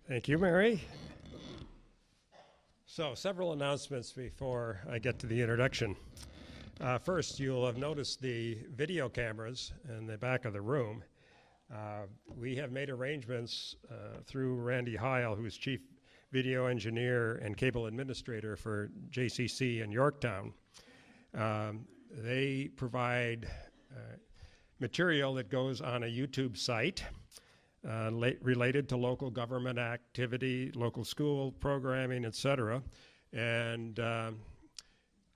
Thank you, Mary. So, several announcements before I get to the introduction. First, you'll have noticed the video cameras in the back of the room. We have made arrangements through Randy Heil, who's Chief Video Engineer and Cable Administrator for JCC in Yorktown. They provide material that goes on a YouTube site related to local government activity, local school programming, etc. And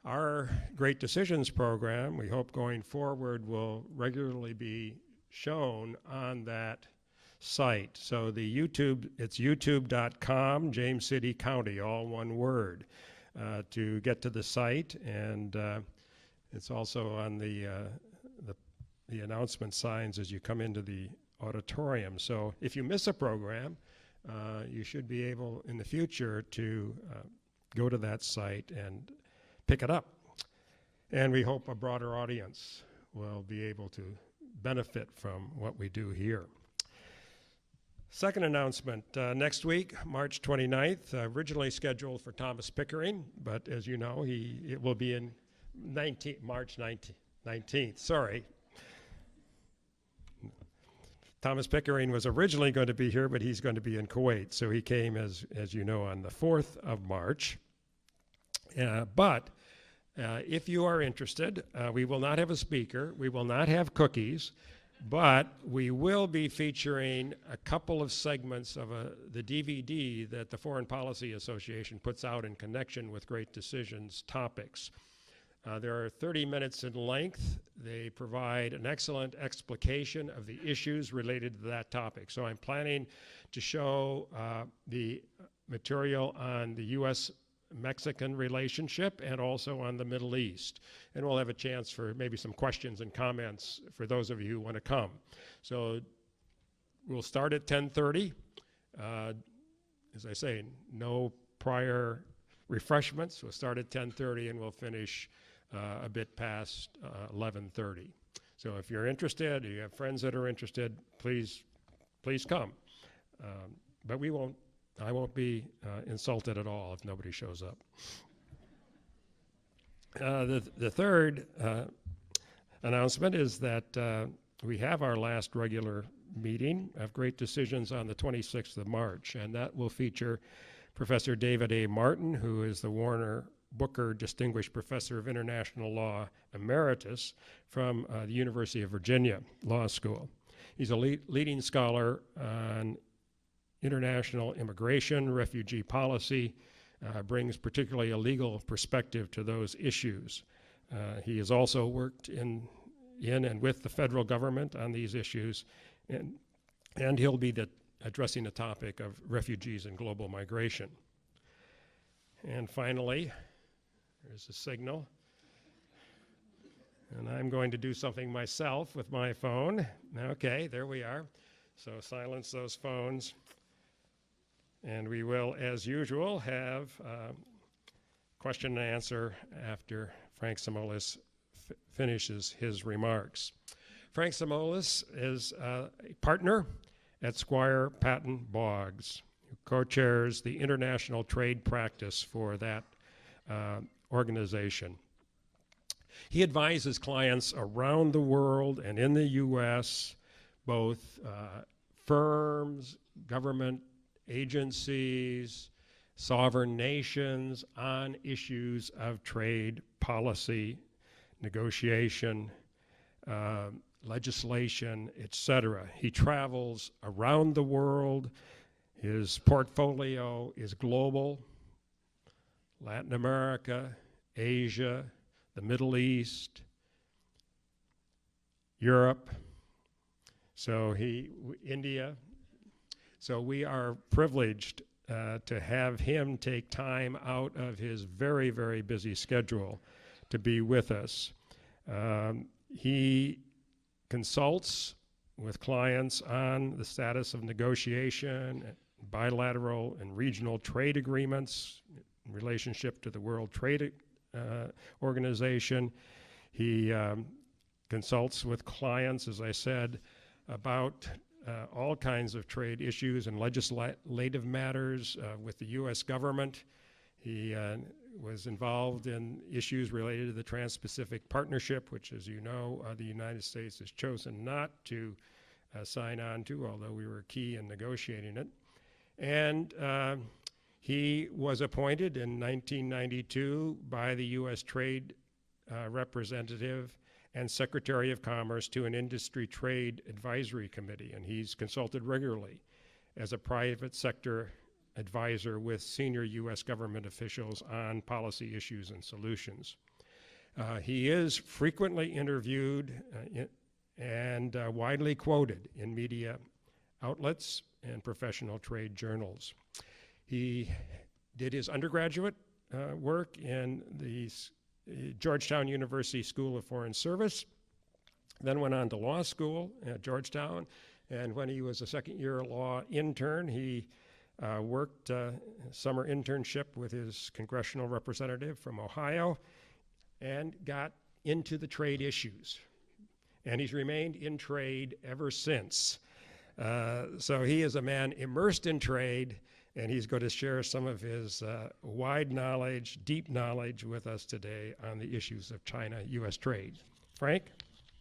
our Great Decisions program, we hope going forward, will regularly be shown on that site. So the YouTube, it's youtube.com, James City County, all one word, to get to the site. And it's also on the announcement signs as you come into the auditorium. So if you miss a program, you should be able in the future to go to that site and pick it up. And we hope a broader audience will be able to benefit from what we do here. Second announcement, next week, March 29th, originally scheduled for Thomas Pickering, but as you know, it will be in March 19th, sorry. Thomas Pickering was originally going to be here, but he's going to be in Kuwait. So he came, as you know, on the 4th of March. But if you are interested, we will not have a speaker. We will not have cookies. But we will be featuring a couple of segments of the DVD that the Foreign Policy Association puts out in connection with Great Decisions topics. There are 30 minutes in length. They provide an excellent explication of the issues related to that topic. So I'm planning to show the material on the U.S.-Mexican relationship and also on the Middle East. And we'll have a chance for maybe some questions and comments for those of you who want to come. So we'll start at 10:30. As I say, no prior refreshments. We'll start at 10:30 and we'll finish a bit past 11:30. So if you're interested, or you have friends that are interested, please come. But I won't be insulted at all if nobody shows up. The third announcement is that we have our last regular meeting of Great Decisions on the 26th of March, and that will feature Professor David A. Martin, who is the Warner Booker Distinguished Professor of International Law Emeritus from the University of Virginia Law School. He's a leading scholar on international immigration, refugee policy, brings particularly a legal perspective to those issues. He has also worked in and with the federal government on these issues, and he'll be addressing the topic of refugees and global migration. And finally, there's a signal. And I'm going to do something myself with my phone. Okay, there we are. So silence those phones. And we will, as usual, have question and answer after Frank Samolis finishes his remarks. Frank Samolis is a partner at Squire Patton Boggs, who co-chairs the international trade practice for that organization. He advises clients around the world and in the U.S., both firms, government agencies, sovereign nations, on issues of trade policy, negotiation, legislation, etc. He travels around the world. His portfolio is global: Latin America, Asia, the Middle East, Europe, India. So we are privileged to have him take time out of his very, very busy schedule to be with us. He consults with clients on the status of negotiation, bilateral and regional trade agreements, relationship to the World Trade Organization. He consults with clients, as I said, about all kinds of trade issues and legislative matters with the U.S. government. He was involved in issues related to the Trans-Pacific Partnership, which, as you know, the United States has chosen not to sign on to, although we were key in negotiating it. And he was appointed in 1992 by the U.S. Trade Representative and Secretary of Commerce to an Industry Trade Advisory Committee, and he's consulted regularly as a private sector advisor with senior U.S. government officials on policy issues and solutions. He is frequently interviewed and widely quoted in media outlets and professional trade journals. He did his undergraduate work in the Georgetown University School of Foreign Service, then went on to law school at Georgetown, and when he was a second-year law intern, he worked a summer internship with his congressional representative from Ohio and got into the trade issues. And he's remained in trade ever since. So he is a man immersed in trade, and he's going to share some of his wide knowledge, deep knowledge with us today on the issues of China-U.S. trade. Frank,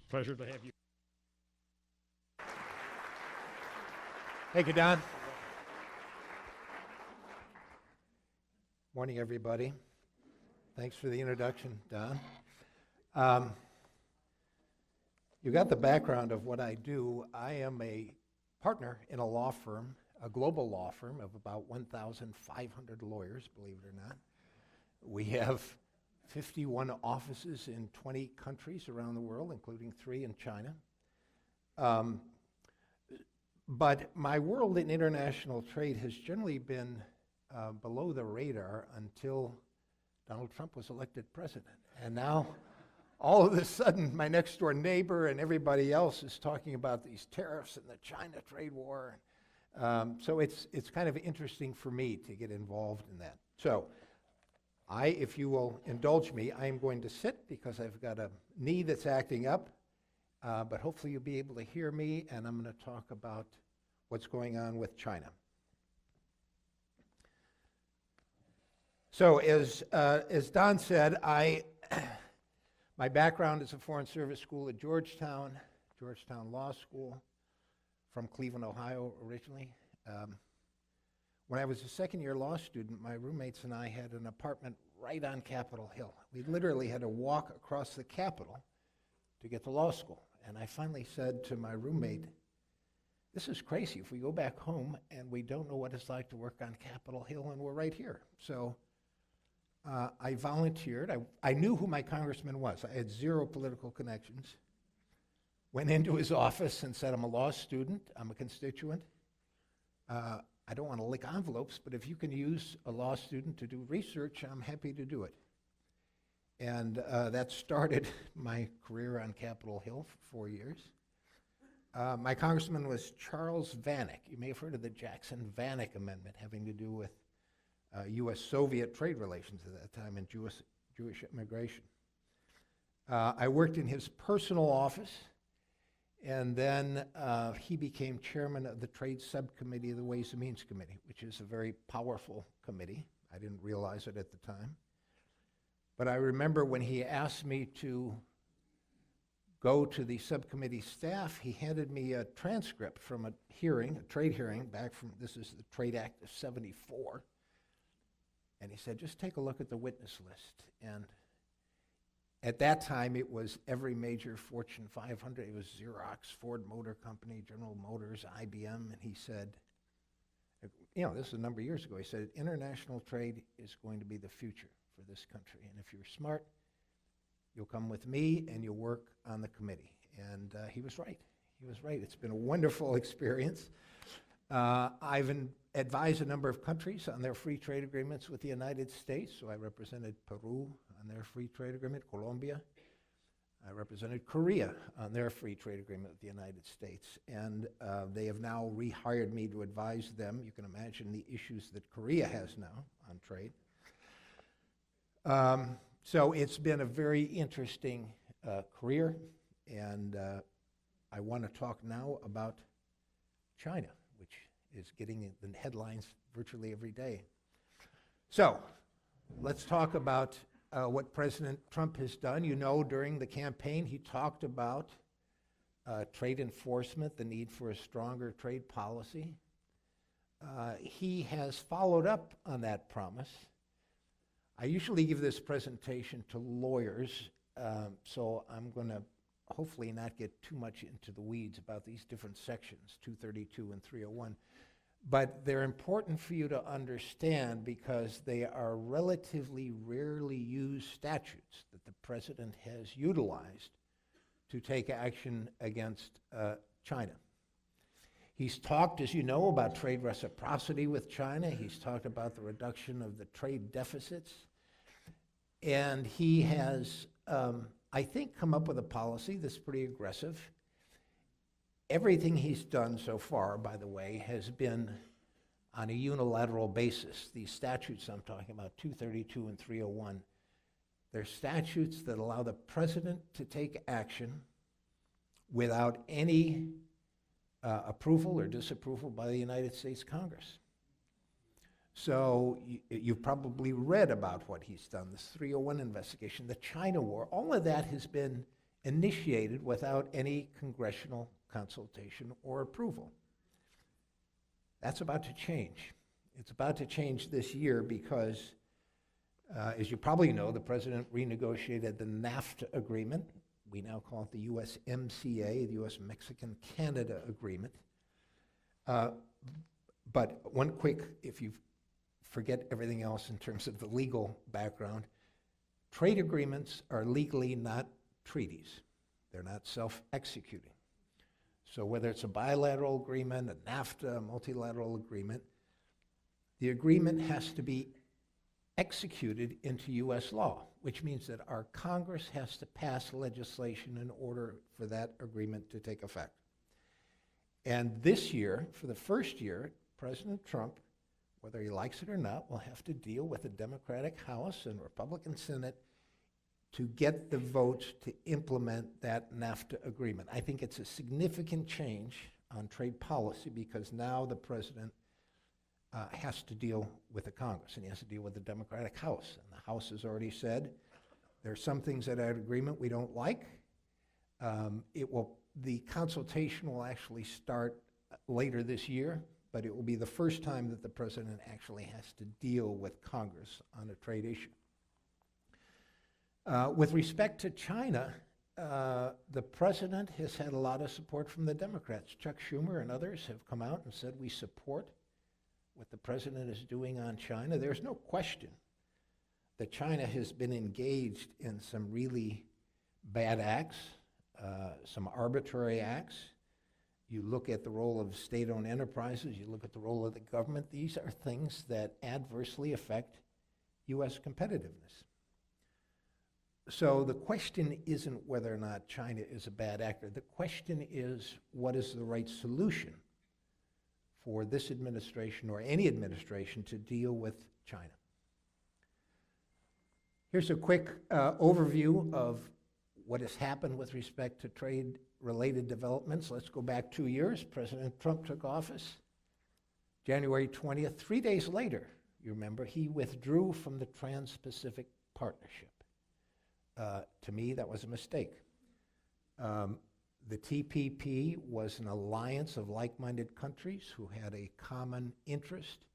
pleasure to have you. Thank you, Don. Morning, everybody. Thanks for the introduction, Don. You got the background of what I do. I am a partner in a law firm, a global law firm of about 1,500 lawyers, believe it or not. We have 51 offices in 20 countries around the world, including 3 in China. But my world in international trade has generally been below the radar until Donald Trump was elected president. And now, all of a sudden, my next door neighbor and everybody else is talking about these tariffs and the China trade war. So it's kind of interesting for me to get involved in that. So if you will indulge me, I am going to sit because I've got a knee that's acting up, but hopefully you'll be able to hear me, and I'm going to talk about what's going on with China. So as Don said, my background is a Foreign Service School at Georgetown Law School, from Cleveland, Ohio originally. When I was a second-year law student, my roommates and I had an apartment right on Capitol Hill. We literally had to walk across the Capitol to get to law school. And I finally said to my roommate, this is crazy if we go back home and we don't know what it's like to work on Capitol Hill and we're right here. So I volunteered. I knew who my congressman was. I had zero political connections. Went into his office and said, I'm a law student, I'm a constituent. I don't want to lick envelopes, but if you can use a law student to do research, I'm happy to do it. And that started my career on Capitol Hill for 4 years. My congressman was Charles Vanik. You may have heard of the Jackson-Vanik Amendment having to do with U.S.-Soviet trade relations at that time and Jewish immigration. I worked in his personal office, and then he became chairman of the Trade Subcommittee of the Ways and Means Committee, which is a very powerful committee. I didn't realize it at the time. But I remember when he asked me to go to the subcommittee staff, he handed me a transcript from a hearing, a trade hearing, back from, this is the Trade Act of '74. And he said, just take a look at the witness list. And at that time, it was every major Fortune 500. It was Xerox, Ford Motor Company, General Motors, IBM. And he said, this is a number of years ago, he said, international trade is going to be the future for this country. And if you're smart, you'll come with me and you'll work on the committee. And he was right. He was right. It's been a wonderful experience. I've advised a number of countries on their free trade agreements with the United States. So I represented Peru on their free trade agreement, Colombia. I represented Korea on their free trade agreement with the United States. And they have now rehired me to advise them. You can imagine the issues that Korea has now on trade. So it's been a very interesting career, and I want to talk now about China, which is getting the headlines virtually every day. So let's talk about what President Trump has done. You know, during the campaign, he talked about trade enforcement, the need for a stronger trade policy. He has followed up on that promise. I usually give this presentation to lawyers, so I'm going to hopefully not get too much into the weeds about these different sections, 232 and 301. But they're important for you to understand because they are relatively rarely used statutes that the president has utilized to take action against China. He's talked, as you know, about trade reciprocity with China. He's talked about the reduction of the trade deficits. And he has, I think, come up with a policy that's pretty aggressive. Everything he's done so far, by the way, has been on a unilateral basis. These statutes I'm talking about, 232 and 301, they're statutes that allow the president to take action without any approval or disapproval by the United States Congress. So you've probably read about what he's done, this 301 investigation, the China war. All of that has been initiated without any congressional consultation or approval. That's about to change. It's about to change this year because, as you probably know, the president renegotiated the NAFTA agreement. We now call it the USMCA, the U.S.-Mexican-Canada agreement. But one quick, if you forget everything else in terms of the legal background, trade agreements are legally not treaties. They're not self-executing. So whether it's a bilateral agreement, a NAFTA, a multilateral agreement, the agreement has to be executed into U.S. law, which means that our Congress has to pass legislation in order for that agreement to take effect. And this year, for the first year, President Trump, whether he likes it or not, will have to deal with the Democratic House and Republican Senate to get the votes to implement that NAFTA agreement. I think it's a significant change on trade policy because now the president has to deal with the Congress and he has to deal with the Democratic House. And the House has already said there are some things that agreement we don't like. The consultation will actually start later this year, but it will be the first time that the president actually has to deal with Congress on a trade issue. With respect to China, the president has had a lot of support from the Democrats. Chuck Schumer and others have come out and said we support what the president is doing on China. There's no question that China has been engaged in some really bad acts, some arbitrary acts. You look at the role of state-owned enterprises, you look at the role of the government, these are things that adversely affect U.S. competitiveness. So the question isn't whether or not China is a bad actor. The question is, what is the right solution for this administration or any administration to deal with China? Here's a quick overview of what has happened with respect to trade-related developments. Let's go back 2 years. President Trump took office January 20th. 3 days later, you remember, he withdrew from the Trans-Pacific Partnership. To me, that was a mistake. The TPP was an alliance of like-minded countries who had a common interest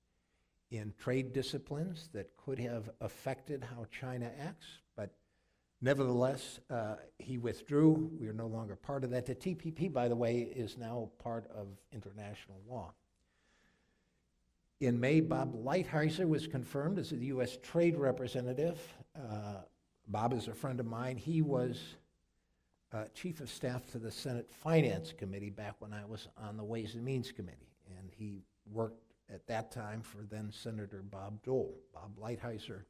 in trade disciplines that could have affected how China acts, but nevertheless, he withdrew. We are no longer part of that. The TPP, by the way, is now part of international law. In May, Bob Lighthizer was confirmed as the U.S. Trade Representative. Bob is a friend of mine. He was Chief of Staff to the Senate Finance Committee back when I was on the Ways and Means Committee, and he worked at that time for then Senator Bob Dole. Bob Lighthizer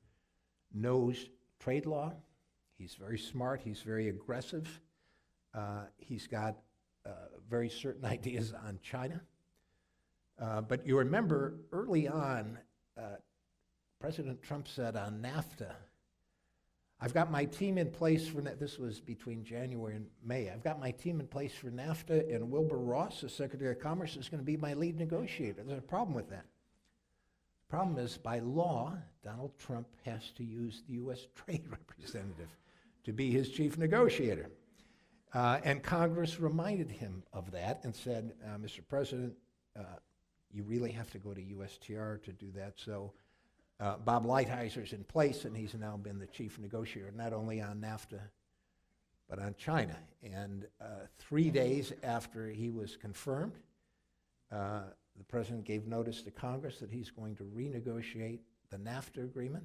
knows trade law. He's very smart. He's very aggressive. He's got very certain ideas on China. But you remember early on, President Trump said on NAFTA, I've got my team in place for, this was between January and May, I've got my team in place for NAFTA, and Wilbur Ross, the Secretary of Commerce, is going to be my lead negotiator. There's a problem with that. The problem is, by law, Donald Trump has to use the U.S. Trade Representative to be his chief negotiator. And Congress reminded him of that and said, Mr. President, you really have to go to USTR to do that. So Bob Lighthizer in place, and he's now been the chief negotiator, not only on NAFTA, but on China. And 3 days after he was confirmed, the president gave notice to Congress that he's going to renegotiate the NAFTA agreement.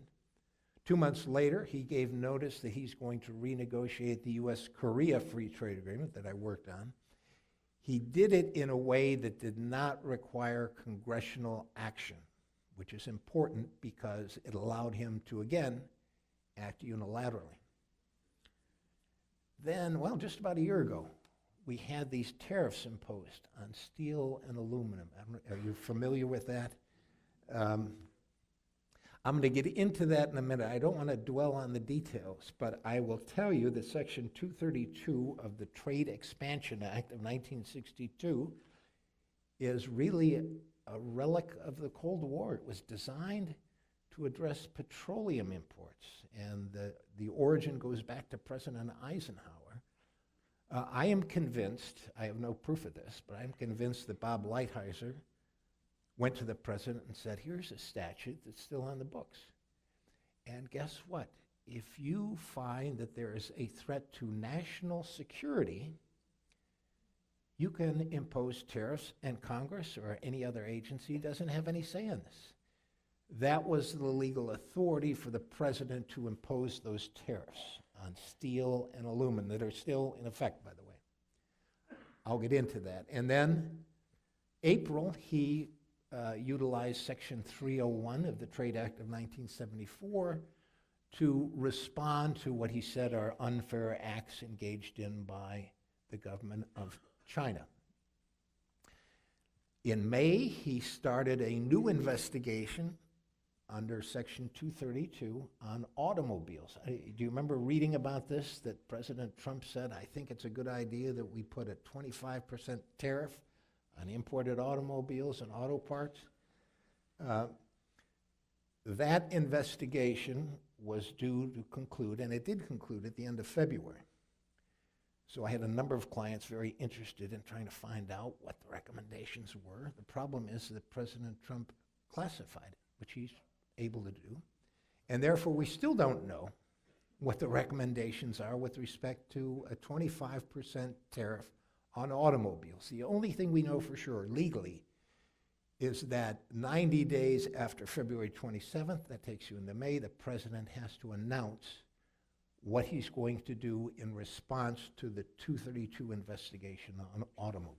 2 months later, he gave notice that he's going to renegotiate the U.S.-Korea Free Trade Agreement that I worked on. He did it in a way that did not require congressional action, which is important because it allowed him to, again, act unilaterally. Then, well, just about a year ago, we had these tariffs imposed on steel and aluminum. Are you familiar with that? I'm going to get into that in a minute. I don't want to dwell on the details, but I will tell you that Section 232 of the Trade Expansion Act of 1962 is really a relic of the Cold War. It was designed to address petroleum imports, and the origin goes back to President Eisenhower. I am convinced, I have no proof of this, but I'm convinced that Bob Lighthizer went to the president and said, here's a statute that's still on the books. And guess what? If you find that there is a threat to national security, you can impose tariffs, and Congress or any other agency doesn't have any say in this. That was the legal authority for the president to impose those tariffs on steel and aluminum that are still in effect, by the way. I'll get into that. And then April, he utilized Section 301 of the Trade Act of 1974 to respond to what he said are unfair acts engaged in by the government of China. In May, he started a new investigation under Section 232 on automobiles. Do you remember reading about this, that President Trump said, I think it's a good idea that we put a 25% tariff on imported automobiles and auto parts? That investigation was due to conclude, and it did conclude at the end of February. So I had a number of clients very interested in trying to find out what the recommendations were. The problem is that President Trump classified it, which he's able to do. And therefore, we still don't know what the recommendations are with respect to a 25% tariff on automobiles. The only thing we know for sure legally is that 90 days after February 27th, that takes you into May, the president has to announce what he's going to do in response to the 232 investigation on automobiles.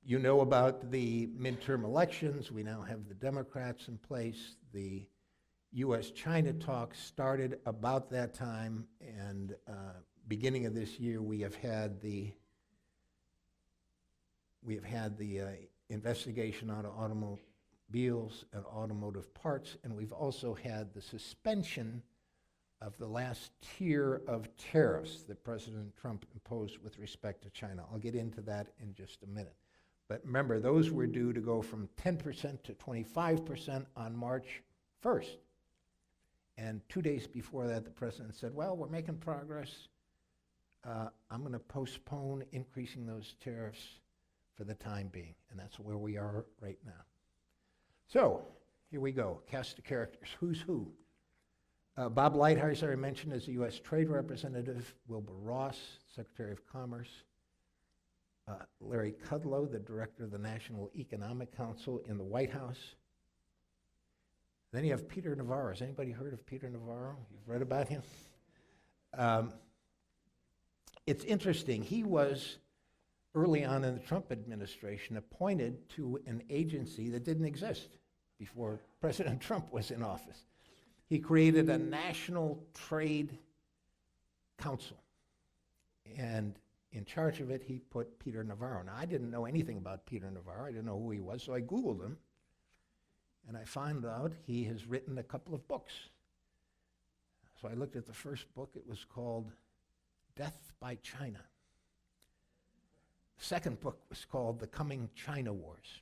You know about the midterm elections. We now have the Democrats in place. The U.S. China talks started about that time, and beginning of this year, we have had the investigation on automobiles and automotive parts, and we've also had the suspension of the last tier of tariffs that President Trump imposed with respect to China. I'll get into that in just a minute. But remember, those were due to go from 10% to 25% on March 1st. And 2 days before that, the president said, well, we're making progress. I'm going to postpone increasing those tariffs for the time being. And that's where we are right now. So here we go, cast of characters. Who's who? Bob Lighthizer, I mentioned, as the U.S. Trade Representative. Wilbur Ross, Secretary of Commerce. Larry Kudlow, the Director of the National Economic Council in the White House. Then you have Peter Navarro. Has anybody heard of Peter Navarro? You've read about him? It's interesting. He was, early on in the Trump administration, appointed to an agency that didn't exist before President Trump was in office. He created a National Trade Council, and in charge of it, he put Peter Navarro. Now, I didn't know anything about Peter Navarro. I didn't know who he was, so I Googled him, and I found out he has written a couple of books. So I looked at the first book. It was called Death by China. The second book was called The Coming China Wars.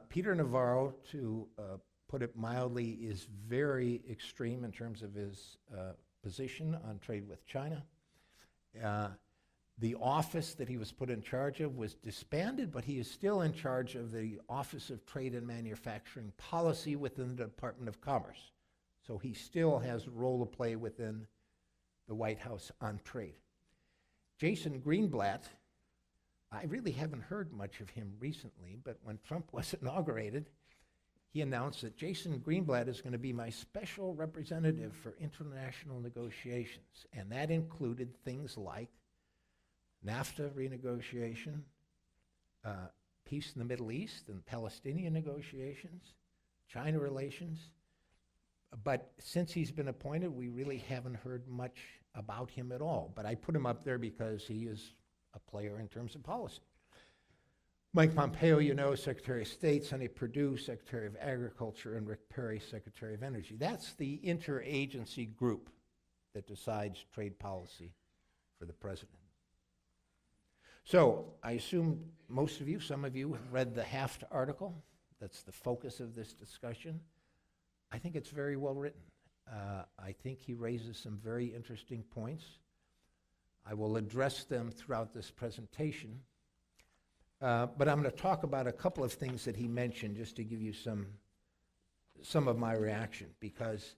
Peter Navarro, to put it mildly, is very extreme in terms of his position on trade with China. The office that he was put in charge of was disbanded, but he is still in charge of the Office of Trade and Manufacturing Policy within the Department of Commerce. So he still has a role to play within the White House on trade. Jason Greenblatt, I really haven't heard much of him recently, but when Trump was inaugurated, he announced that Jason Greenblatt is going to be my special representative for international negotiations. And that included things like NAFTA renegotiation, peace in the Middle East and Palestinian negotiations, China relations. But since he's been appointed, we really haven't heard much about him at all. But I put him up there because he is a player in terms of policy. Mike Pompeo, you know, Secretary of State, Sonny Perdue, Secretary of Agriculture, and Rick Perry, Secretary of Energy. That's the interagency group that decides trade policy for the president. So I assume most of you, some of you, have read the Heths Article. That's the focus of this discussion. I think it's very well written. I think he raises some very interesting points. I will address them throughout this presentation. But I'm going to talk about a couple of things that he mentioned just to give you some of my reaction, because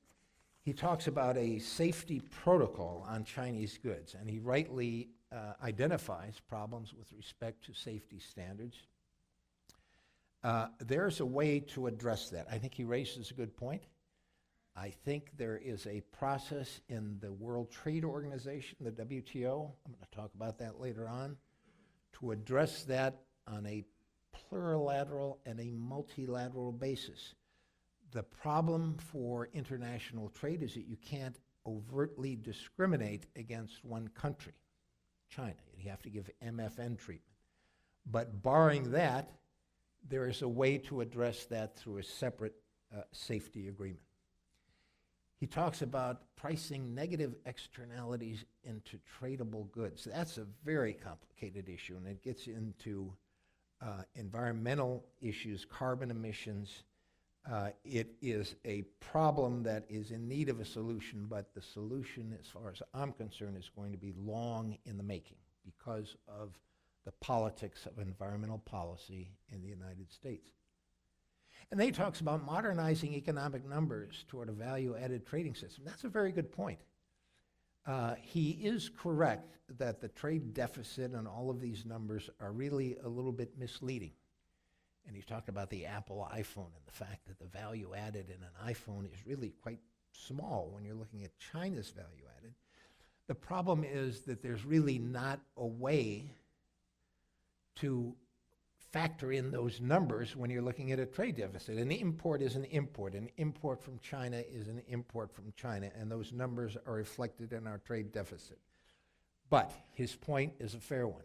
he talks about a safety protocol on Chinese goods, and he rightly identifies problems with respect to safety standards. There's a way to address that. I think he raises a good point. I think there is a process in the World Trade Organization, the WTO, I'm going to talk about that later on, to address that on a plurilateral and a multilateral basis. The problem for international trade is that you can't overtly discriminate against one country, China. You have to give MFN treatment. But barring that, there is a way to address that through a separate safety agreement. He talks about pricing negative externalities into tradable goods. That's a very complicated issue, and it gets into environmental issues, carbon emissions. It is a problem that is in need of a solution, but the solution, as far as I'm concerned, is going to be long in the making because of the politics of environmental policy in the United States. And then he talks about modernizing economic numbers toward a value-added trading system. That's a very good point. He is correct that the trade deficit and all of these numbers are really a little bit misleading. And he talked about the Apple iPhone and the fact that the value added in an iPhone is really quite small when you're looking at China's value added. The problem is that there's really not a way to factor in those numbers when you're looking at a trade deficit. An import is an import. An import from China is an import from China, and those numbers are reflected in our trade deficit. But his point is a fair one.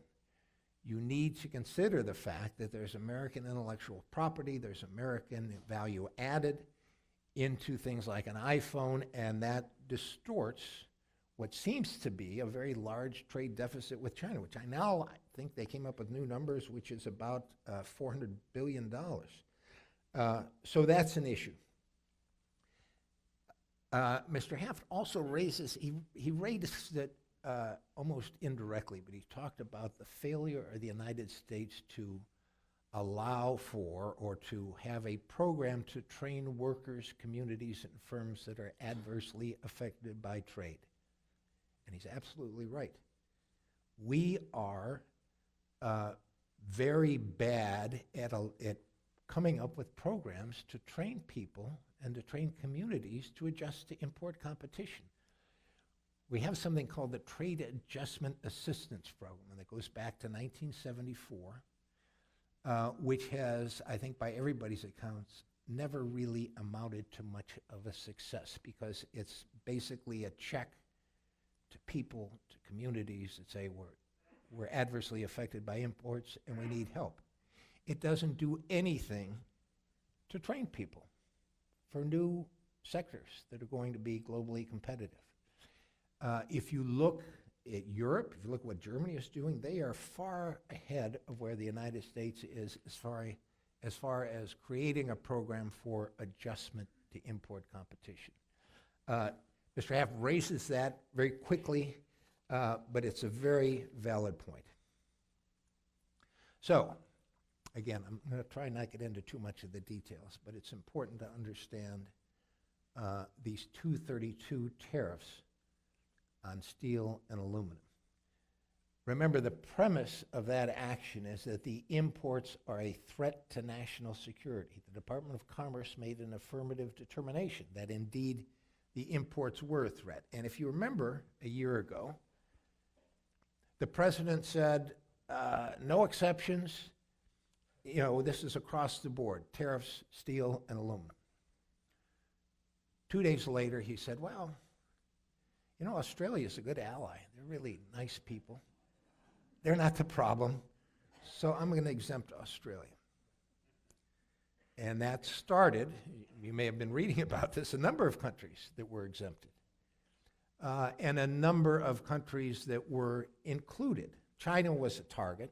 You need to consider the fact that there's American intellectual property, there's American value added into things like an iPhone, and that distorts what seems to be a very large trade deficit with China, which I think they came up with new numbers, which is about $400 billion. So that's an issue. Mr. Heths also raises, he raised it almost indirectly, but he talked about the failure of the United States to allow for or to have a program to train workers, communities, and firms that are adversely affected by trade. And he's absolutely right. We are very bad at coming up with programs to train people and to train communities to adjust to import competition. We have something called the Trade Adjustment Assistance Program, and that goes back to 1974, which has, I think by everybody's accounts, never really amounted to much of a success, because it's basically a check to people, to communities that say we're adversely affected by imports and we need help. It doesn't do anything to train people for new sectors that are going to be globally competitive. If you look at Europe, if you look at what Germany is doing, they are far ahead of where the United States is as far as creating a program for adjustment to import competition. Mr. Haft raises that very quickly, but it's a very valid point. So, again, I'm going to try not to get into too much of the details, but it's important to understand these 232 tariffs on steel and aluminum. Remember, the premise of that action is that the imports are a threat to national security. The Department of Commerce made an affirmative determination that indeed the imports were a threat. And if you remember a year ago, the president said, no exceptions, you know, this is across the board, tariffs, steel, and aluminum. 2 days later, he said, well, you know, Australia's a good ally. They're really nice people. They're not the problem, so I'm going to exempt Australia. And that started, you may have been reading about this, a number of countries that were exempted, and a number of countries that were included. China was a target,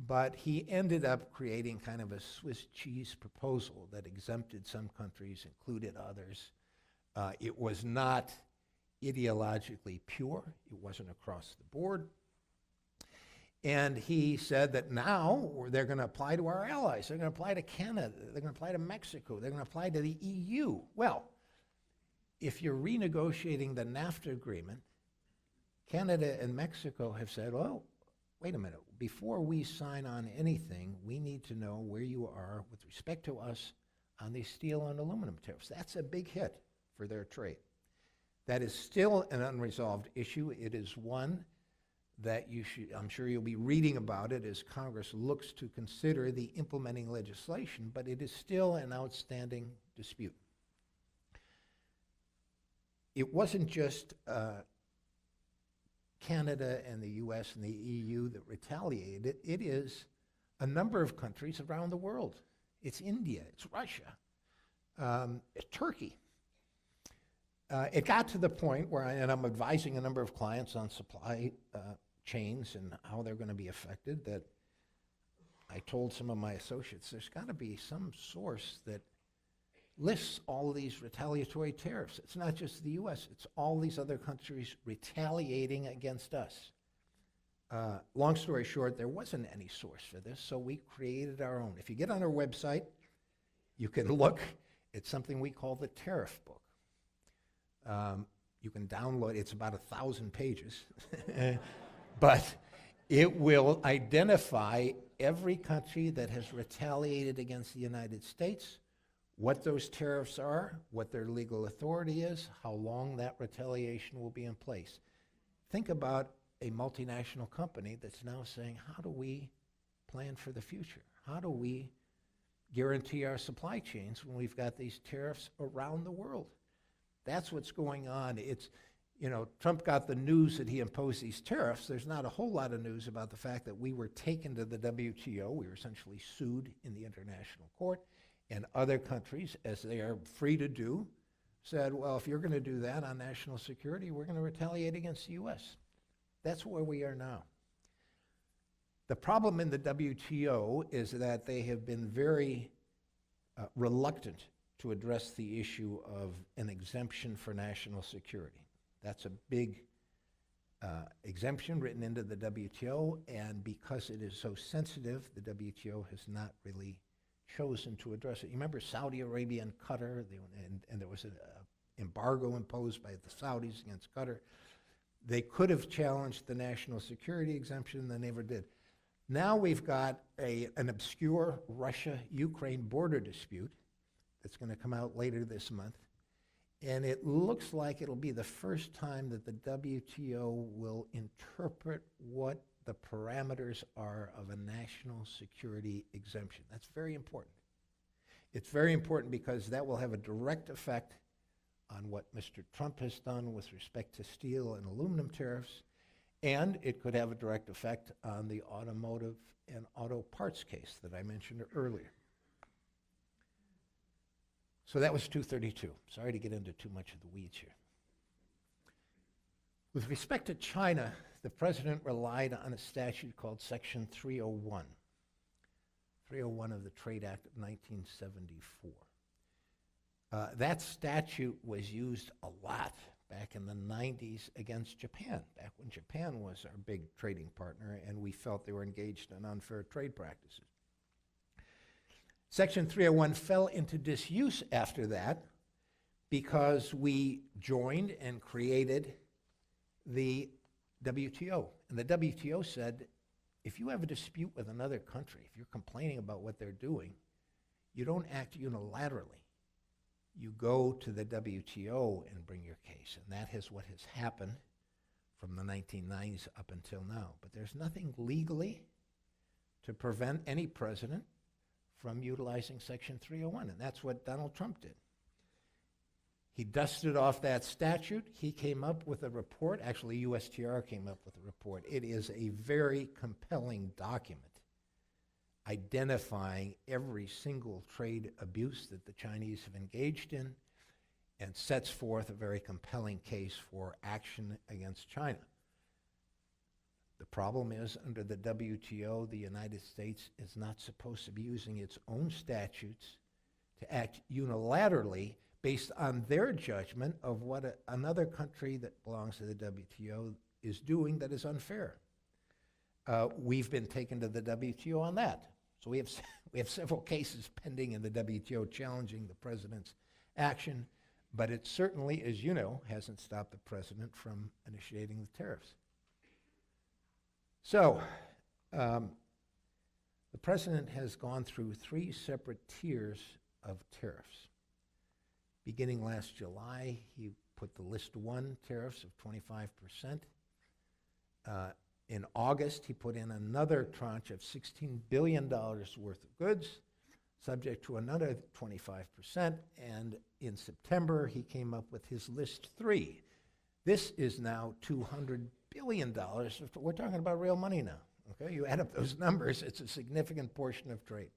but he ended up creating kind of a Swiss cheese proposal that exempted some countries, included others. It was not ideologically pure. It wasn't across the board. And he said that now they're going to apply to our allies. They're going to apply to Canada. They're going to apply to Mexico. They're going to apply to the EU. Well, if you're renegotiating the NAFTA agreement, Canada and Mexico have said, well, wait a minute. Before we sign on anything, we need to know where you are with respect to us on these steel and aluminum tariffs. That's a big hit for their trade. That is still an unresolved issue. It is one that you should, I'm sure you'll be reading about it as Congress looks to consider the implementing legislation, but it is still an outstanding dispute. It wasn't just Canada and the US and the EU that retaliated. It is a number of countries around the world. It's India, it's Russia, it's Turkey. It got to the point where, and I'm advising a number of clients on supply chains and how they're going to be affected, that I told some of my associates, there's got to be some source that lists all of these retaliatory tariffs. It's not just the US, it's all these other countries retaliating against us. Long story short, there wasn't any source for this, so we created our own. If you get on our website, you can look at something we call the tariff book. You can download, it's about 1,000 pages, but it will identify every country that has retaliated against the United States, what those tariffs are, what their legal authority is, how long that retaliation will be in place. Think about a multinational company that's now saying, how do we plan for the future? How do we guarantee our supply chains when we've got these tariffs around the world? That's what's going on. It's, you know, Trump got the news that he imposed these tariffs. There's not a whole lot of news about the fact that we were taken to the WTO. We were essentially sued in the international court. And other countries, as they are free to do, said, well, if you're going to do that on national security, we're going to retaliate against the U.S. That's where we are now. The problem in the WTO is that they have been very reluctant to address the issue of an exemption for national security. That's a big exemption written into the WTO, and because it is so sensitive, the WTO has not really chosen to address it. You remember Saudi Arabia and Qatar, and there was an embargo imposed by the Saudis against Qatar. They could have challenged the national security exemption, and they never did. Now we've got an obscure Russia-Ukraine border dispute that's going to come out later this month, and it looks like it'll be the first time that the WTO will interpret what the parameters are of a national security exemption. That's very important. It's very important because that will have a direct effect on what Mr. Trump has done with respect to steel and aluminum tariffs, and it could have a direct effect on the automotive and auto parts case that I mentioned earlier. So that was 232. Sorry to get into too much of the weeds here. With respect to China, the president relied on a statute called Section 301. 301 of the Trade Act of 1974. That statute was used a lot back in the 90s against Japan, back when Japan was our big trading partner and we felt they were engaged in unfair trade practices. Section 301 fell into disuse after that because we joined and created the WTO. And the WTO said, if you have a dispute with another country, if you're complaining about what they're doing, you don't act unilaterally. You go to the WTO and bring your case. And that is what has happened from the 1990s up until now. But there's nothing legally to prevent any president from utilizing Section 301. And that's what Donald Trump did. He dusted off that statute. He came up with a report. Actually, USTR came up with a report. It is a very compelling document identifying every single trade abuse that the Chinese have engaged in and sets forth a very compelling case for action against China. The problem is, under the WTO, the United States is not supposed to be using its own statutes to act unilaterally based on their judgment of what another country that belongs to the WTO is doing that is unfair. We've been taken to the WTO on that. So we have several cases pending in the WTO challenging the president's action, but it certainly, as you know, hasn't stopped the president from initiating the tariffs. So the president has gone through 3 separate tiers of tariffs. Beginning last July, he put the list 1 tariffs of 25%. In August, he put in another tranche of $16 billion worth of goods, subject to another 25%. And in September, he came up with his list 3. This is now $200 billion. We're talking about real money now. Okay, you add up those numbers, it's a significant portion of trade.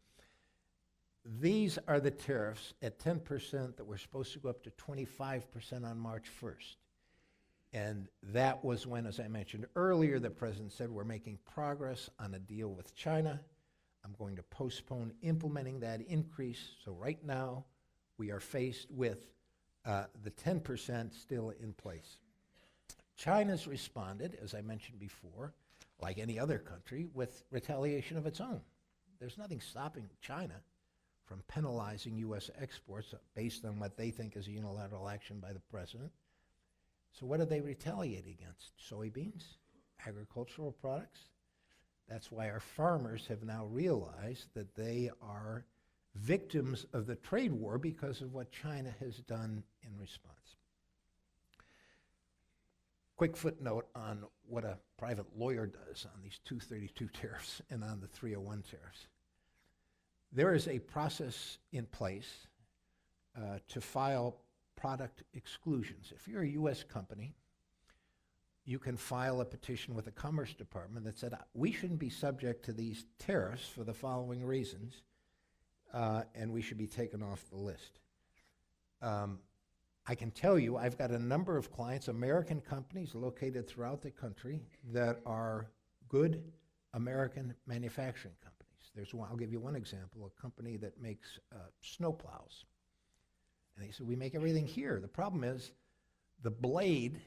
These are the tariffs at 10% that were supposed to go up to 25% on March 1st. And that was when, as I mentioned earlier, the president said, we're making progress on a deal with China. I'm going to postpone implementing that increase. So right now, we are faced with the 10% still in place. China's responded, as I mentioned before, like any other country, with retaliation of its own. There's nothing stopping China from penalizing U.S. exports based on what they think is a unilateral action by the president. So what do they retaliate against? Soybeans, agricultural products. That's why our farmers have now realized that they are victims of the trade war because of what China has done in response. Quick footnote on what a private lawyer does on these 232 tariffs and on the 301 tariffs. There is a process in place to file product exclusions. If you're a U.S. company, you can file a petition with the Commerce Department that said, we shouldn't be subject to these tariffs for the following reasons, and we should be taken off the list. I can tell you, I've got a number of clients, American companies located throughout the country that are good American manufacturing companies. There's one, I'll give you one example, a company that makes snowplows. And they said, we make everything here. The problem is the blade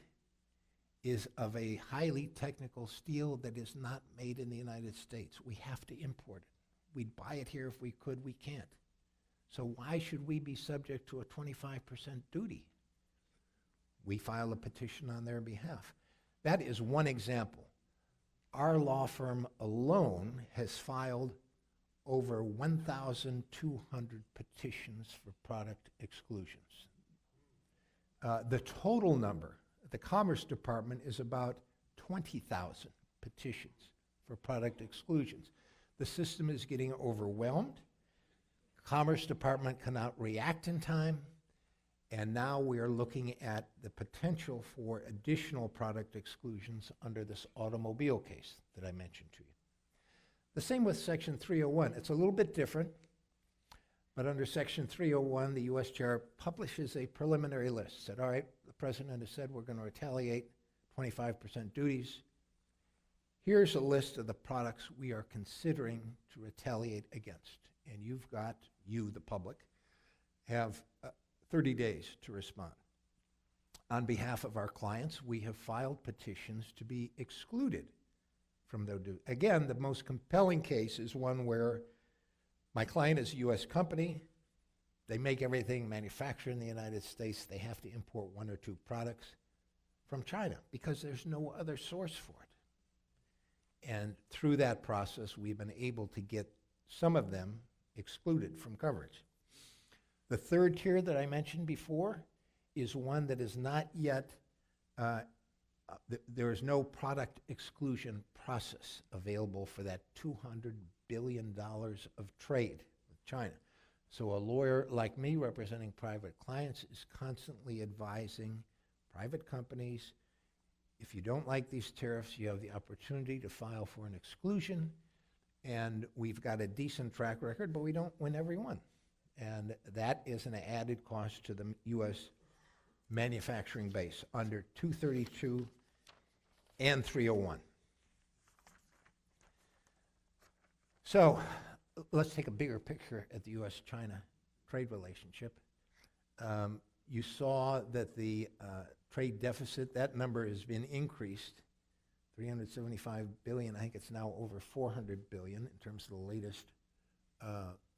is of a highly technical steel that is not made in the United States. We have to import it. We'd buy it here if we could, we can't. So why should we be subject to a 25% duty? We file a petition on their behalf. That is one example. Our law firm alone has filed over 1,200 petitions for product exclusions. The total number at the Commerce Department is about 20,000 petitions for product exclusions. The system is getting overwhelmed. Commerce Department cannot react in time, and now we are looking at the potential for additional product exclusions under this automobile case that I mentioned to you. The same with Section 301. It's a little bit different. But under Section 301, the U.S. chair publishes a preliminary list. Said, all right, the president has said we're going to retaliate, 25% duties. Here's a list of the products we are considering to retaliate against. And you've got, you, the public, have 30 days to respond. On behalf of our clients, we have filed petitions to be excluded from their duty. Again, the most compelling case is one where my client is a U.S. company. They make everything manufactured in the United States. They have to import one or two products from China because there's no other source for it. And through that process, we've been able to get some of them excluded from coverage. The third tier that I mentioned before is one that is not yet, there is no product exclusion process available for that $200 billion of trade with China. So a lawyer like me representing private clients is constantly advising private companies, if you don't like these tariffs, you have the opportunity to file for an exclusion, and we've got a decent track record, but we don't win every one. And that is an added cost to the U.S. manufacturing base under 232 and 301. So let's take a bigger picture at the U.S.-China trade relationship. You saw that the trade deficit, that number has been increased, 375 billion. I think it's now over 400 billion in terms of the latest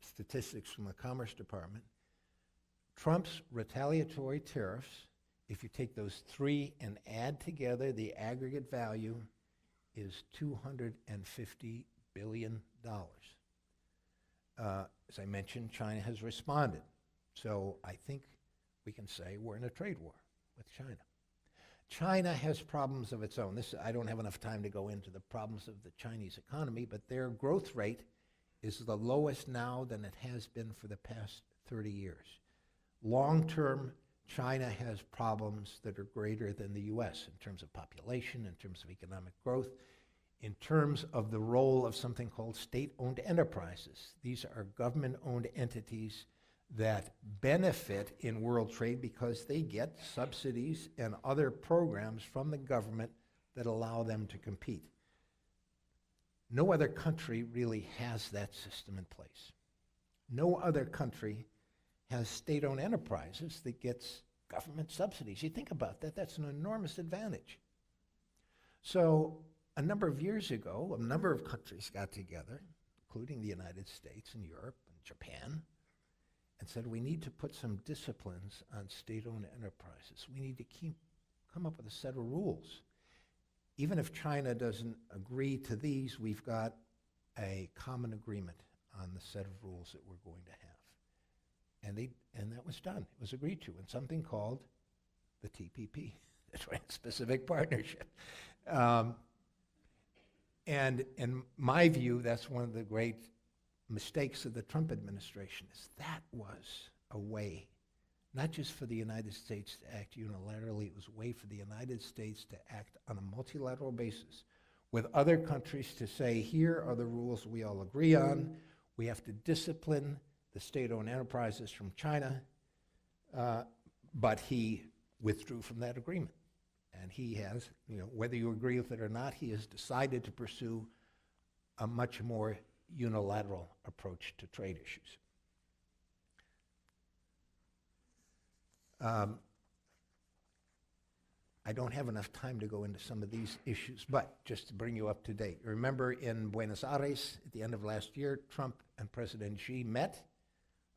statistics from the Commerce Department. Trump's retaliatory tariffs, if you take those three and add together, the aggregate value is $250 billion. As I mentioned, China has responded. So I think we can say we're in a trade war with China. China has problems of its own. I don't have enough time to go into the problems of the Chinese economy, but their growth rate is the lowest now than it has been for the past 30 years. Long-term, China has problems that are greater than the U.S. in terms of population, in terms of economic growth, in terms of the role of something called state-owned enterprises. These are government-owned entities that benefit in world trade because they get subsidies and other programs from the government that allow them to compete. No other country really has that system in place. No other country has state-owned enterprises that gets government subsidies. You think about that, that's an enormous advantage. So a number of years ago, a number of countries got together, including the United States and Europe and Japan, and said we need to put some disciplines on state-owned enterprises. We need to come up with a set of rules. Even if China doesn't agree to these, we've got a common agreement on the set of rules that we're going to have. And that was done. It was agreed to in something called the TPP, the Trans-Pacific Partnership. And in my view, that's one of the great mistakes of the Trump administration, is that was a way, not just for the United States to act unilaterally, it was a way for the United States to act on a multilateral basis with other countries to say, here are the rules we all agree on. We have to discipline the state-owned enterprises from China, but he withdrew from that agreement. And he has, whether you agree with it or not, he has decided to pursue a much more unilateral approach to trade issues. I don't have enough time to go into some of these issues, but just to bring you up to date. Remember in Buenos Aires at the end of last year, Trump and President Xi met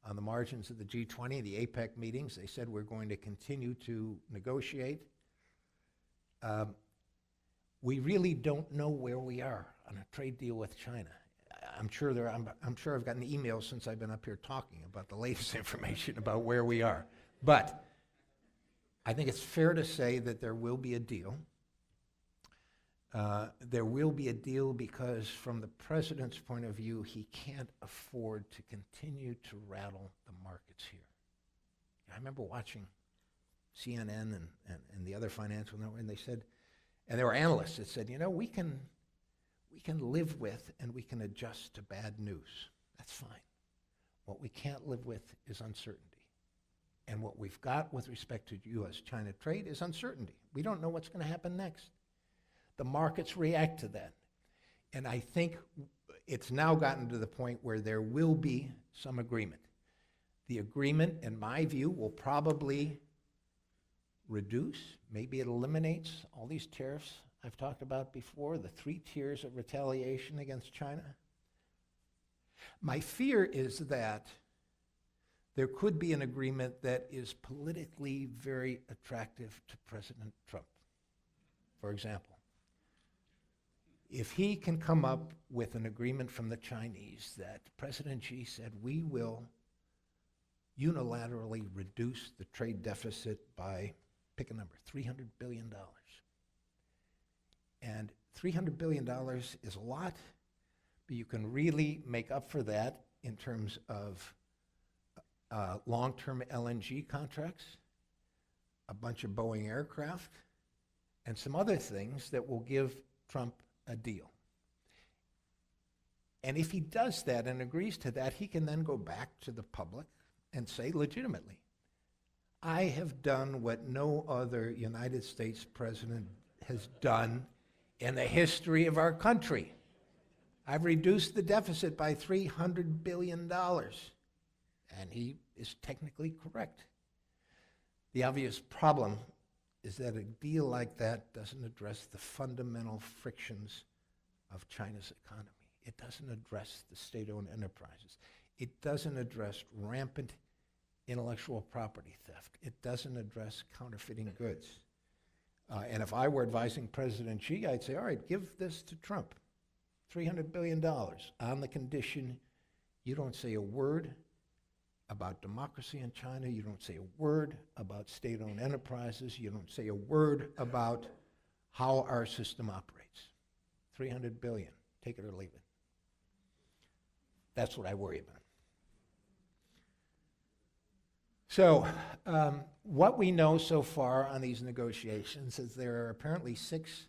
on the margins of the G20, the APEC meetings. They said we're going to continue to negotiate. We really don't know where we are on a trade deal with China. I'm sure I've gotten emails since I've been up here talking about the latest information about where we are. But I think it's fair to say that there will be a deal. There will be a deal because from the president's point of view, he can't afford to continue to rattle the markets here. I remember watching CNN and the other financial network, and they said, and there were analysts that said, we can live with and we can adjust to bad news. That's fine. What we can't live with is uncertainty. And what we've got with respect to U.S.-China trade is uncertainty. We don't know what's going to happen next. The markets react to that. And I think it's now gotten to the point where there will be some agreement. The agreement, in my view, will probably reduce, maybe it eliminates all these tariffs I've talked about before, the 3 tiers of retaliation against China. My fear is that there could be an agreement that is politically very attractive to President Trump. For example, if he can come up with an agreement from the Chinese that President Xi said, we will unilaterally reduce the trade deficit by, pick a number, $300 billion. And $300 billion is a lot, but you can really make up for that in terms of long-term LNG contracts, a bunch of Boeing aircraft, and some other things that will give Trump a deal. And if he does that and agrees to that, he can then go back to the public and say legitimately, I have done what no other United States president has done in the history of our country. I've reduced the deficit by $300 billion. And he is technically correct. The obvious problem is that a deal like that doesn't address the fundamental frictions of China's economy. It doesn't address the state-owned enterprises. It doesn't address rampant intellectual property theft. It doesn't address counterfeiting goods. And if I were advising President Xi, I'd say, all right, give this to Trump, $300 billion, on the condition you don't say a word about democracy in China, you don't say a word about state-owned enterprises, you don't say a word about how our system operates. $300 billion, take it or leave it. That's what I worry about. So, what we know so far on these negotiations is there are apparently 6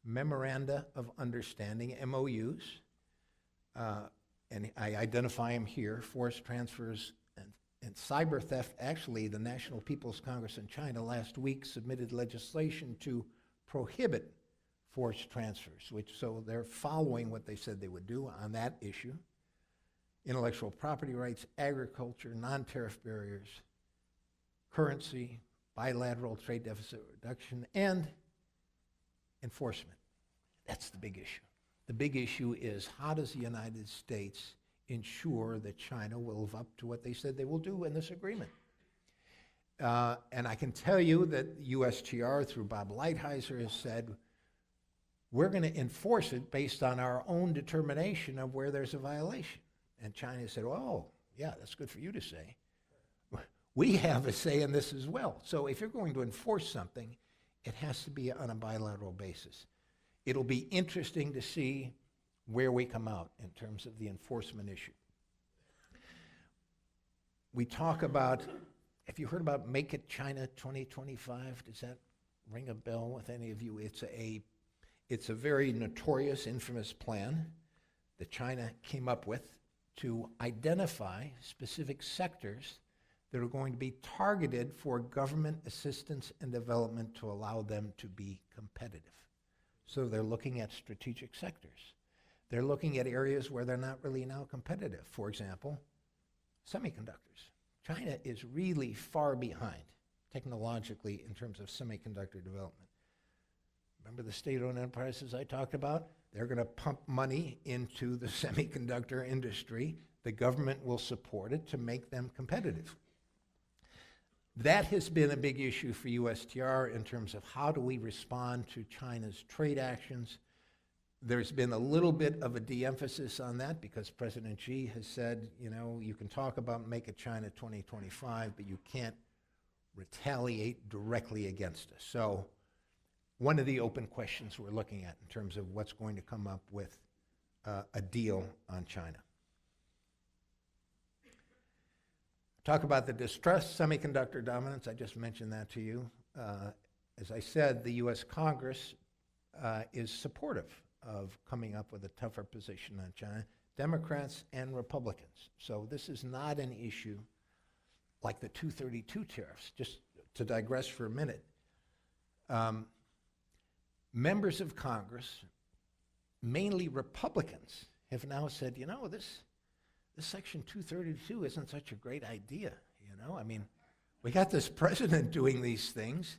memoranda of understanding, MOUs, and I identify them here, forced transfers and cyber theft. Actually, the National People's Congress in China last week submitted legislation to prohibit forced transfers, so they're following what they said they would do on that issue. Intellectual property rights, agriculture, non-tariff barriers, currency, bilateral trade deficit reduction, and enforcement. That's the big issue. The big issue is, how does the United States ensure that China will live up to what they said they will do in this agreement? And I can tell you that USTR, through Bob Lighthizer, has said, we're going to enforce it based on our own determination of where there's a violation. And China said, oh, yeah, that's good for you to say. We have a say in this as well. So if you're going to enforce something, it has to be on a bilateral basis. It'll be interesting to see where we come out in terms of the enforcement issue. We talk about, have you heard about Make It China 2025? Does that ring a bell with any of you? It's a very notorious, infamous plan that China came up with to identify specific sectors that are going to be targeted for government assistance and development to allow them to be competitive. So they're looking at strategic sectors. They're looking at areas where they're not really now competitive. For example, semiconductors. China is really far behind technologically in terms of semiconductor development. Remember the state-owned enterprises I talked about? They're going to pump money into the semiconductor industry. The government will support it to make them competitive. That has been a big issue for USTR in terms of how do we respond to China's trade actions. There's been a little bit of a de-emphasis on that because President Xi has said, you know, you can talk about Make It China 2025, but you can't retaliate directly against us. So one of the open questions we're looking at in terms of what's going to come up with a deal on China. Talk about the distressed semiconductor dominance. I just mentioned that to you. As I said, the U.S. Congress is supportive of coming up with a tougher position on China. Democrats and Republicans. So this is not an issue like the 232 tariffs. Just to digress for a minute, members of Congress, mainly Republicans, have now said, you know, this Section 232 isn't such a great idea, you know? I mean, we got this president doing these things.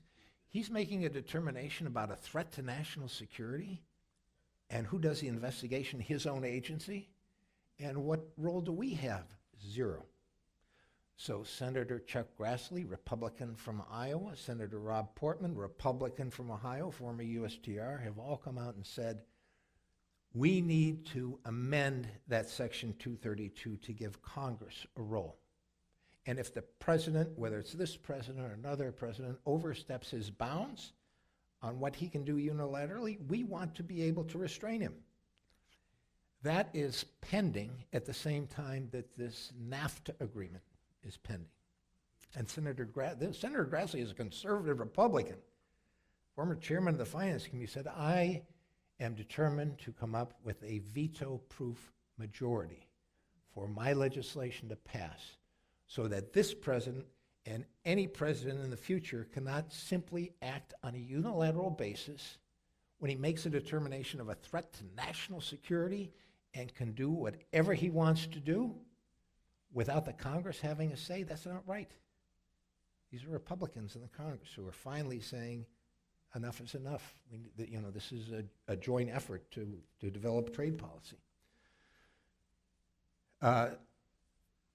He's making a determination about a threat to national security. And who does the investigation? His own agency. And what role do we have? Zero. So Senator Chuck Grassley, Republican from Iowa, Senator Rob Portman, Republican from Ohio, former USTR, have all come out and said, we need to amend that Section 232 to give Congress a role. And if the president, whether it's this president or another president, oversteps his bounds on what he can do unilaterally, we want to be able to restrain him. That is pending at the same time that this NAFTA agreement is pending. And Senator Grassley is a conservative Republican, former chairman of the Finance Committee, said, I am determined to come up with a veto-proof majority for my legislation to pass so that this president and any president in the future cannot simply act on a unilateral basis when he makes a determination of a threat to national security and can do whatever he wants to do without the Congress having a say. That's not right. These are Republicans in the Congress who are finally saying, enough is enough. You know, this is a joint effort to develop trade policy.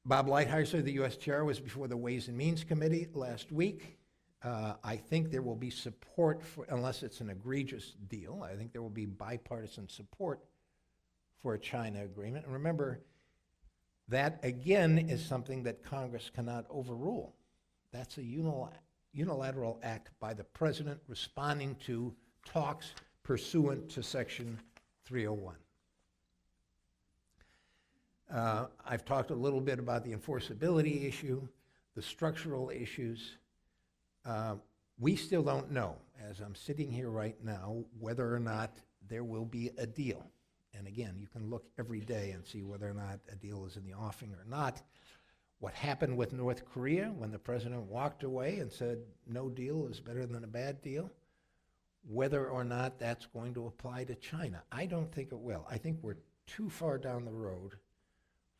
Bob Lighthizer, the U.S. Chair, was before the Ways and Means Committee last week. I think there will be support for, unless it's an egregious deal, I think there will be bipartisan support for a China agreement. And remember, that again is something that Congress cannot overrule. That's a unilateral act by the president responding to talks pursuant to Section 301. I've talked a little bit about the enforceability issue, the structural issues. We still don't know, as I'm sitting here right now, whether or not there will be a deal. And again, you can look every day and see whether or not a deal is in the offing or not. What happened with North Korea when the president walked away and said no deal is better than a bad deal, whether or not that's going to apply to China. I don't think it will. I think we're too far down the road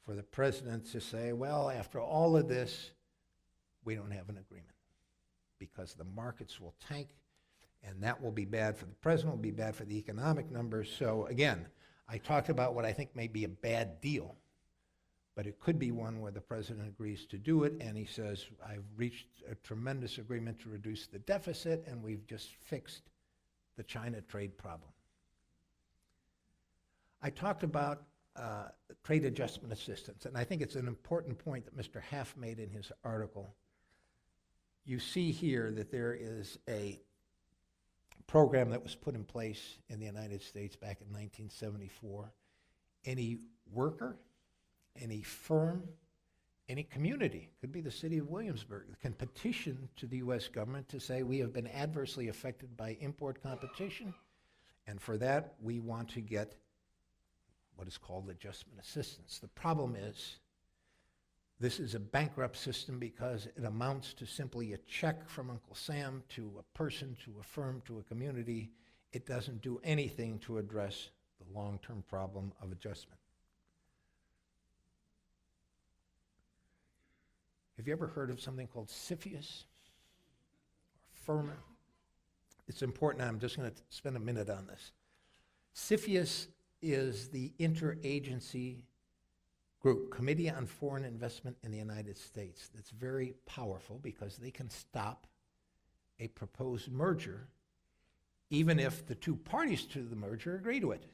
for the president to say, well, after all of this, we don't have an agreement, because the markets will tank, and that will be bad for the president, will be bad for the economic numbers. So again, I talked about what I think may be a bad deal, but it could be one where the president agrees to do it, and he says, I've reached a tremendous agreement to reduce the deficit, and we've just fixed the China trade problem. I talked about trade adjustment assistance, and I think it's an important point that Mr. Haff made in his article. You see here that there is a program that was put in place in the United States back in 1974. Any worker, any firm, any community, could be the city of Williamsburg, can petition to the U.S. government to say we have been adversely affected by import competition, and for that we want to get what is called adjustment assistance. The problem is this is a bankrupt system because it amounts to simply a check from Uncle Sam to a person, to a firm, to a community. It doesn't do anything to address the long-term problem of adjustment. Have you ever heard of something called Cepheus or FIRMA? It's important. I'm just going to spend a minute on this. Cepheus is the interagency group, Committee on Foreign Investment in the United States, that's very powerful because they can stop a proposed merger even if the two parties to the merger agree to it.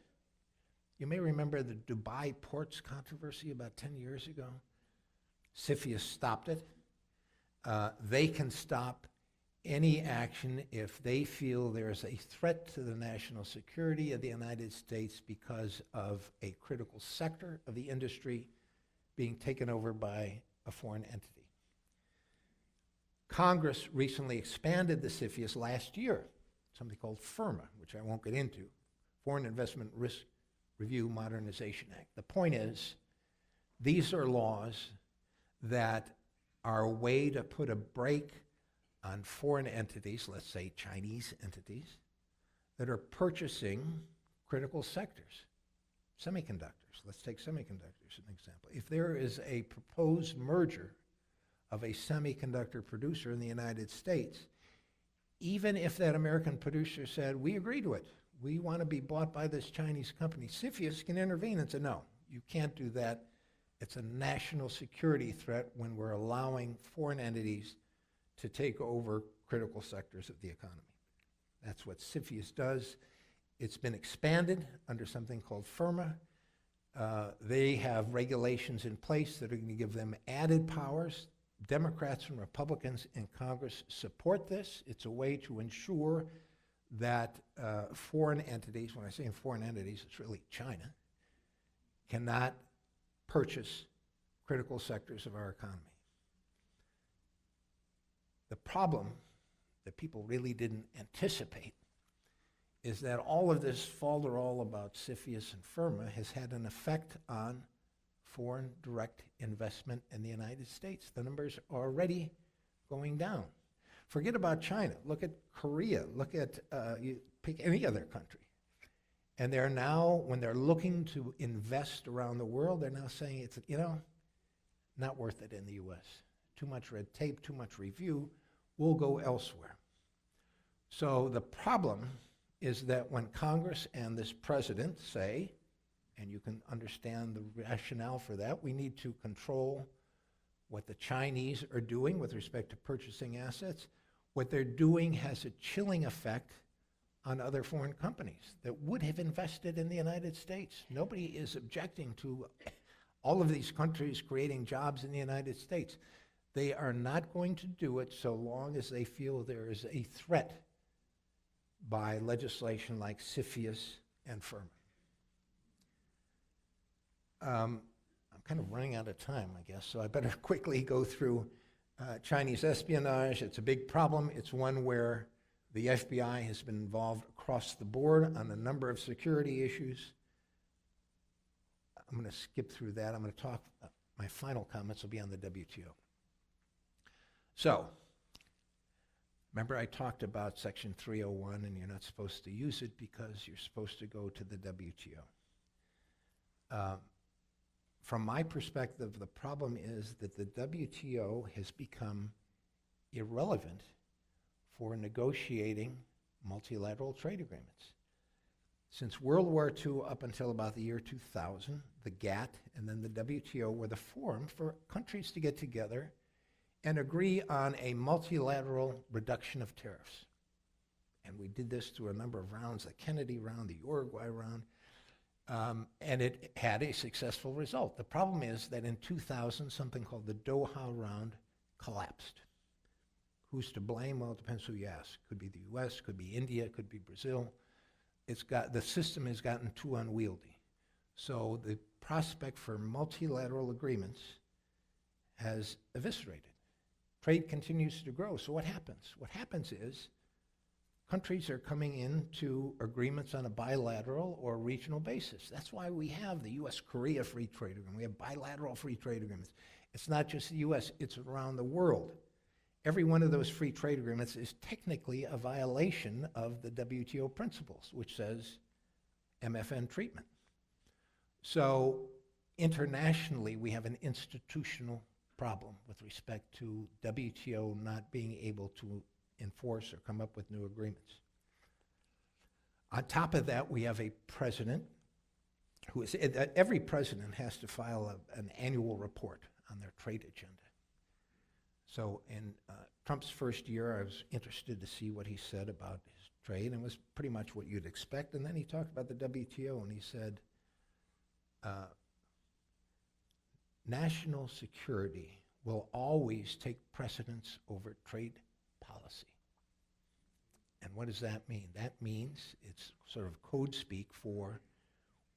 You may remember the Dubai ports controversy about 10 years ago. Cepheus stopped it. They can stop any action if they feel there is a threat to the national security of the United States because of a critical sector of the industry being taken over by a foreign entity. Congress recently expanded the Cepheus last year, something called FIRMA, which I won't get into, Foreign Investment Risk Review Modernization Act. The point is, these are laws that are a way to put a brake on foreign entities, let's say Chinese entities, that are purchasing critical sectors. Semiconductors. Let's take semiconductors as an example. If there is a proposed merger of a semiconductor producer in the United States, even if that American producer said, we agree to it, we want to be bought by this Chinese company, Cepheus can intervene and say, no, you can't do that. It's a national security threat when we're allowing foreign entities to take over critical sectors of the economy. That's what Cepheus does. It's been expanded under something called FIRMA. They have regulations in place that are going to give them added powers. Democrats and Republicans in Congress support this. It's a way to ensure that foreign entities, when I say foreign entities, it's really China, cannot purchase critical sectors of our economy. The problem that people really didn't anticipate is that all of this falderall about Cepheus and FIRMA has had an effect on foreign direct investment in the United States. The numbers are already going down. Forget about China. Look at Korea. Look at, you pick any other country. And they're now, when they're looking to invest around the world, they're now saying it's, not worth it in the U.S. Too much red tape, too much review. We'll go elsewhere. So the problem is that when Congress and this president say, and you can understand the rationale for that, we need to control what the Chinese are doing with respect to purchasing assets. What they're doing has a chilling effect on other foreign companies that would have invested in the United States. Nobody is objecting to all of these countries creating jobs in the United States. They are not going to do it so long as they feel there is a threat by legislation like Cepheus and FIRMA. I'm kind of running out of time, I guess, so I better quickly go through Chinese espionage. It's a big problem. It's one where the FBI has been involved across the board on a number of security issues. I'm going to skip through that. I'm going to talk, my final comments will be on the WTO. So, remember I talked about Section 301 and you're not supposed to use it because you're supposed to go to the WTO. From my perspective, the problem is that the WTO has become irrelevant for negotiating multilateral trade agreements. Since World War II up until about the year 2000, the GATT and then the WTO were the forum for countries to get together and agree on a multilateral reduction of tariffs. And we did this through a number of rounds, the Kennedy round, the Uruguay round, and it had a successful result. The problem is that in 2000, something called the Doha round collapsed. Who's to blame? Well, it depends who you ask. Could be the U.S., could be India, could be Brazil. The system has gotten too unwieldy. So the prospect for multilateral agreements has eviscerated. Trade continues to grow, so what happens? What happens is countries are coming into agreements on a bilateral or regional basis. That's why we have the U.S.-Korea free trade agreement. We have bilateral free trade agreements. It's not just the U.S., it's around the world. Every one of those free trade agreements is technically a violation of the WTO principles, which says MFN treatment. So internationally, we have an institutional problem with respect to WTO not being able to enforce or come up with new agreements. On top of that, we have a president who is, every president has to file an annual report on their trade agenda. So in Trump's first year, I was interested to see what he said about his trade, and it was pretty much what you'd expect. And then he talked about the WTO, and he said, national security will always take precedence over trade policy. And what does that mean? That means it's sort of code speak for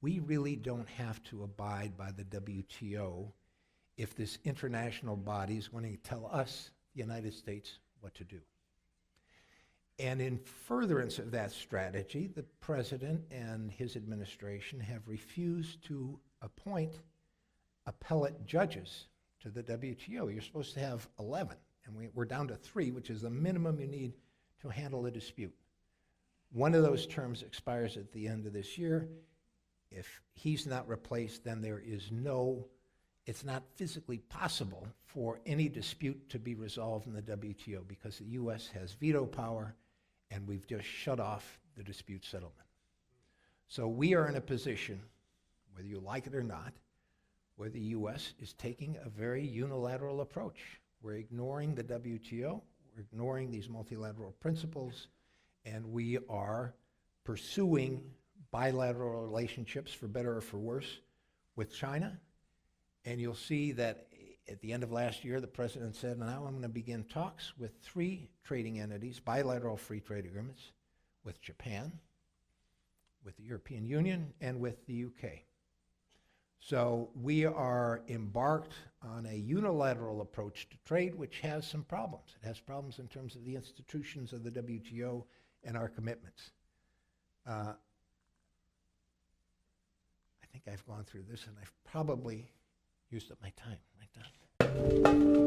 we really don't have to abide by the WTO if this international body is going to tell us, the United States, what to do. And in furtherance of that strategy, the president and his administration have refused to appoint appellate judges to the WTO. You're supposed to have 11, and we're down to 3, which is the minimum you need to handle a dispute. One of those terms expires at the end of this year. If he's not replaced, then it's not physically possible for any dispute to be resolved in the WTO because the U.S. has veto power, and we've just shut off the dispute settlement. So we are in a position, whether you like it or not, where the U.S. is taking a very unilateral approach. We're ignoring the WTO, we're ignoring these multilateral principles, and we are pursuing bilateral relationships, for better or for worse, with China. And you'll see that at the end of last year, the president said, now I'm going to begin talks with 3 trading entities, bilateral free trade agreements, with Japan, with the European Union, and with the UK. So we are embarked on a unilateral approach to trade, which has some problems. It has problems in terms of the institutions of the WTO and our commitments. I think I've gone through this, and I've probably used up my time. Right, Don?